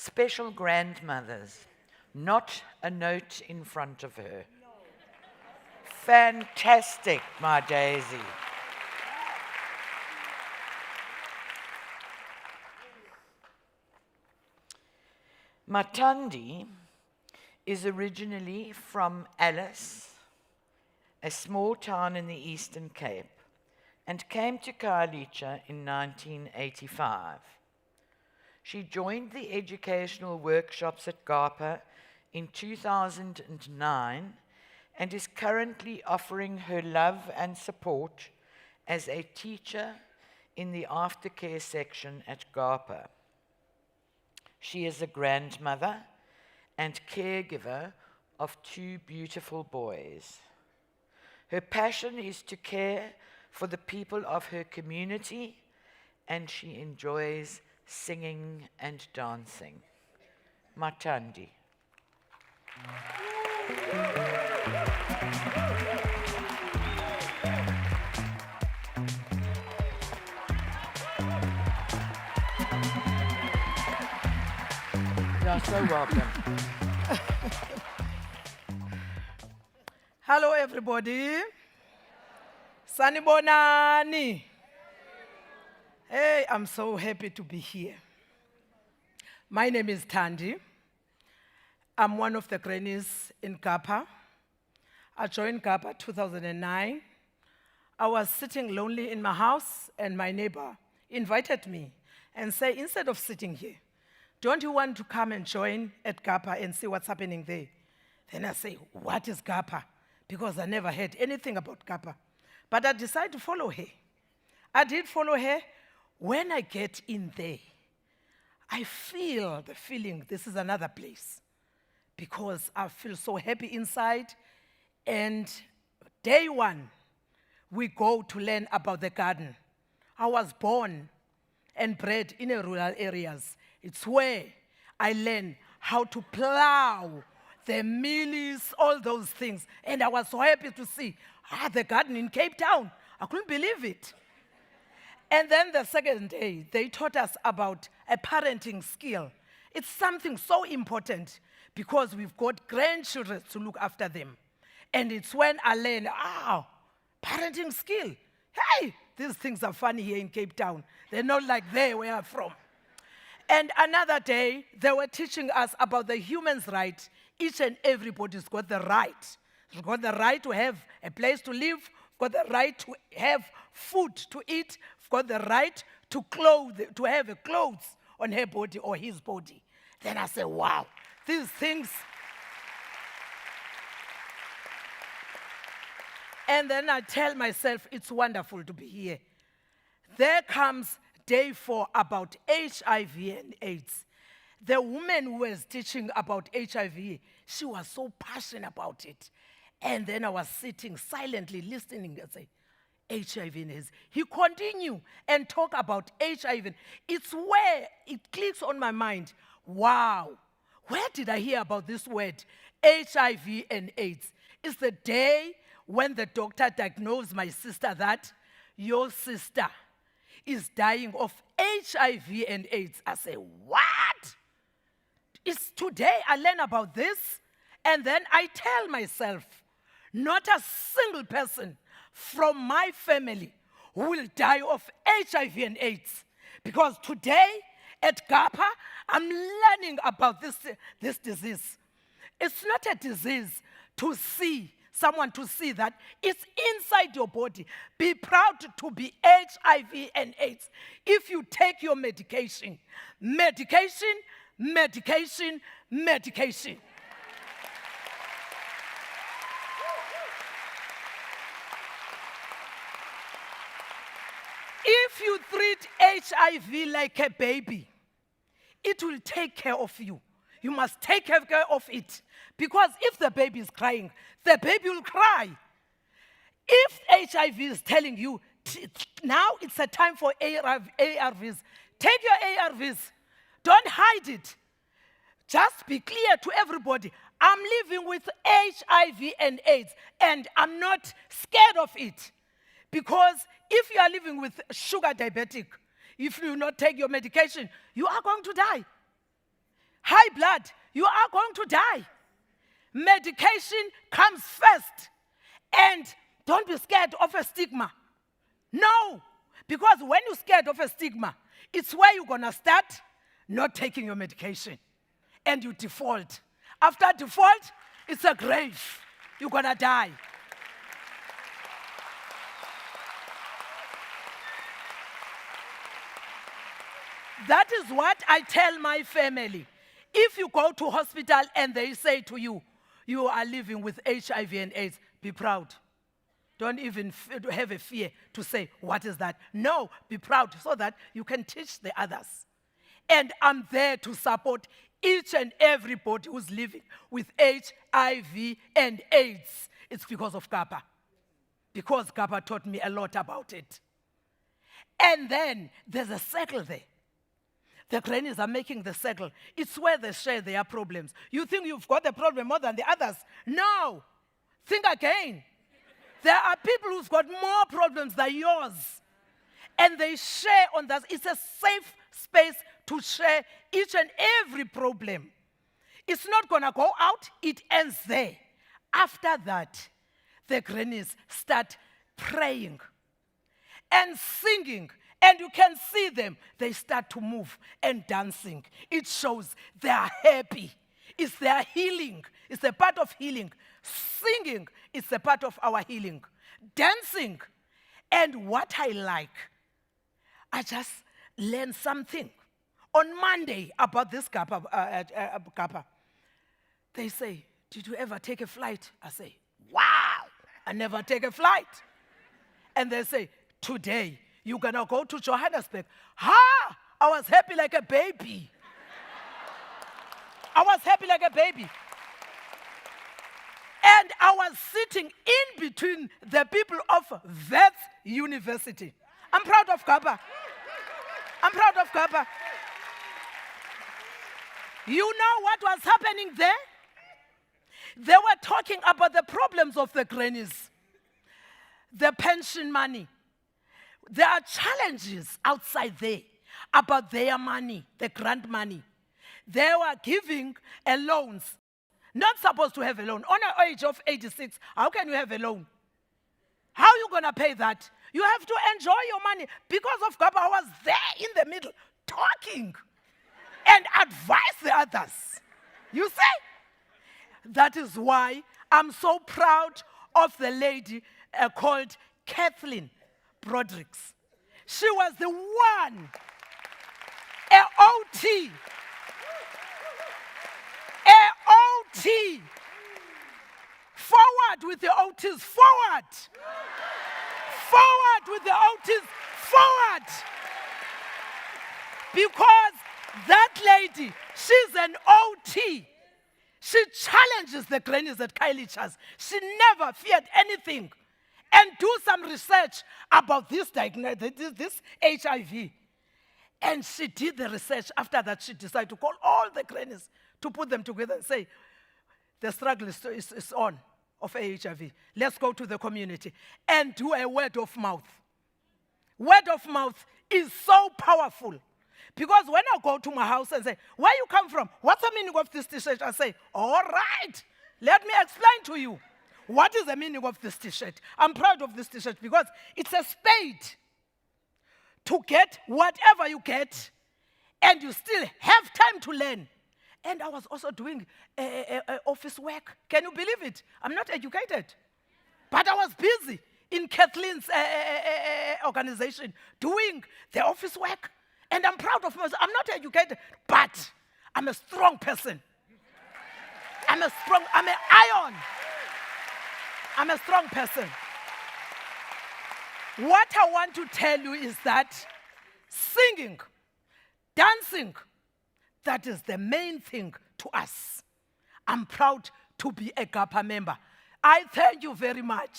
special grandmothers, not a note in front of her. No. Fantastic, my Daisy. MamaThandi is originally from Alice, a small town in the Eastern Cape, and came to Khayelitsha in 1985. She joined the educational workshops at GAPA in 2009 and is currently offering her love and support as a teacher in the aftercare section at GAPA. She is a grandmother and caregiver of 2 beautiful boys. Her passion is to care for the people of her community, and she enjoys singing and dancing. MamaThandi. You're so welcome. Hello, everybody. Sanibonani. Hey, I'm so happy to be here. My name is Thandi. I'm one of the grannies in GAPA. I joined GAPA 2009. I was sitting lonely in my house, and my neighbor invited me and said, instead of sitting here, don't you want to come and join at GAPA and see what's happening there? Then I say, what is GAPA? Because I never heard anything about GAPA. But I decided to follow her. I did follow her. When I get in there, I feel the feeling this is another place, because I feel so happy inside. And day one, we go to learn about the garden. I was born and bred in a rural areas. It's where I learned how to plow, the mealies, all those things. And I was so happy to see the garden in Cape Town. I couldn't believe it. And then the second day, they taught us about a parenting skill. It's something so important because we've got grandchildren to look after them. And it's when I learned, parenting skill. Hey, these things are funny here in Cape Town. They're not like there where I'm from. And another day, they were teaching us about the human's right. Each and everybody's got the right. You've got the right to have a place to live. You've got the right to have food to eat. You've got the right to to have a clothes on her body or his body. Then I said, wow, these things. And then I tell myself, it's wonderful to be here. There comes day 4 about HIV and AIDS. The woman who was teaching about HIV, she was so passionate about it. And then I was sitting silently listening and say, HIV and AIDS. He continued and talk about HIV. It's where it clicks on my mind. Wow, where did I hear about this word, HIV and AIDS? It's the day when the doctor diagnosed my sister that your sister is dying of HIV and AIDS. I say, what? It's today I learn about this, and then I tell myself, not a single person from my family will die of HIV and AIDS. Because today at GAPA, I'm learning about this disease. It's not a disease to see, someone to see that it's inside your body. Be proud to be HIV and AIDS. If you take your medication, medication, medication, medication. If you treat HIV like a baby, it will take care of you. You must take care of it. Because if the baby is crying, the baby will cry. If HIV is telling you, now it's a time for ARVs, take your ARVs. Don't hide it. Just be clear to everybody. I'm living with HIV and AIDS, and I'm not scared of it. Because if you are living with sugar diabetic, if you not take your medication, you are going to die. high blood, you are going to die. Medication comes first. And don't be scared of a stigma. No, because when you're scared of a stigma, it's where you're going to start not taking your medication. And you default. After default, it's a grave. You're going to die. That is what I tell my family. If you go to hospital and they say to you, you are living with HIV and AIDS, be proud. Don't even have a fear to say, what is that? No, be proud so that you can teach the others. And I'm there to support each and everybody who's living with HIV and AIDS. It's because of GAPA. Because GAPA taught me a lot about it. And then there's a circle there. The grannies are making the circle. It's where they share their problems. You think you've got the problem more than the others? No. Think again. There are people who've got more problems than yours. And they share on that. It's a safe space to share each and every problem. It's not going to go out. It ends there. After that, the grannies start praying and singing. And you can see them. They start to move and dancing. It shows they are happy. It's their healing. It's a part of healing. Singing is a part of our healing. Dancing. And what I like, I just learned something. On Monday about this GAPA. They say, did you ever take a flight? I say, wow, I never take a flight. And they say, today, you're going to go to Johannesburg. Ha! I was happy like a baby. I was happy like a baby. And I was sitting in between the people of Wits University. I'm proud of GAPA. I'm proud of GAPA. You know what was happening there? They were talking about the problems of the grannies, the pension money. There are challenges outside there about their money, the grant money. They were giving a loans. Not supposed to have a loan. On an age of 86, how can you have a loan? How are you going to pay that? You have to enjoy your money. Because of GAPA, I was there in the middle talking and advise the others. You see? That is why I'm so proud of the lady called Kathleen Broderick's. She was the one, a OT, forward with the OTs, forward with the OTs, forward. Because that lady, she's an OT. She challenges the grannies at Kailichas. She never feared anything. And do some research about this HIV. And she did the research. After that, she decided to call all the grannies to put them together and say, the struggle is on of HIV. Let's go to the community and do a word of mouth. Word of mouth is so powerful. Because when I go to my house and say, where you come from? What's the meaning of this t-shirt? I say, all right, let me explain to you. What is the meaning of this t-shirt? I'm proud of this t-shirt because it's a spade to get whatever you get, and you still have time to learn. And I was also doing office work. Can you believe it? I'm not educated. But I was busy in Kathleen's organization doing the office work. And I'm proud of myself. I'm not educated, but I'm a strong person. I'm an iron. I'm a strong person. What I want to tell you is that singing, dancing, that is the main thing to us. I'm proud to be a GAPA member. I thank you very much.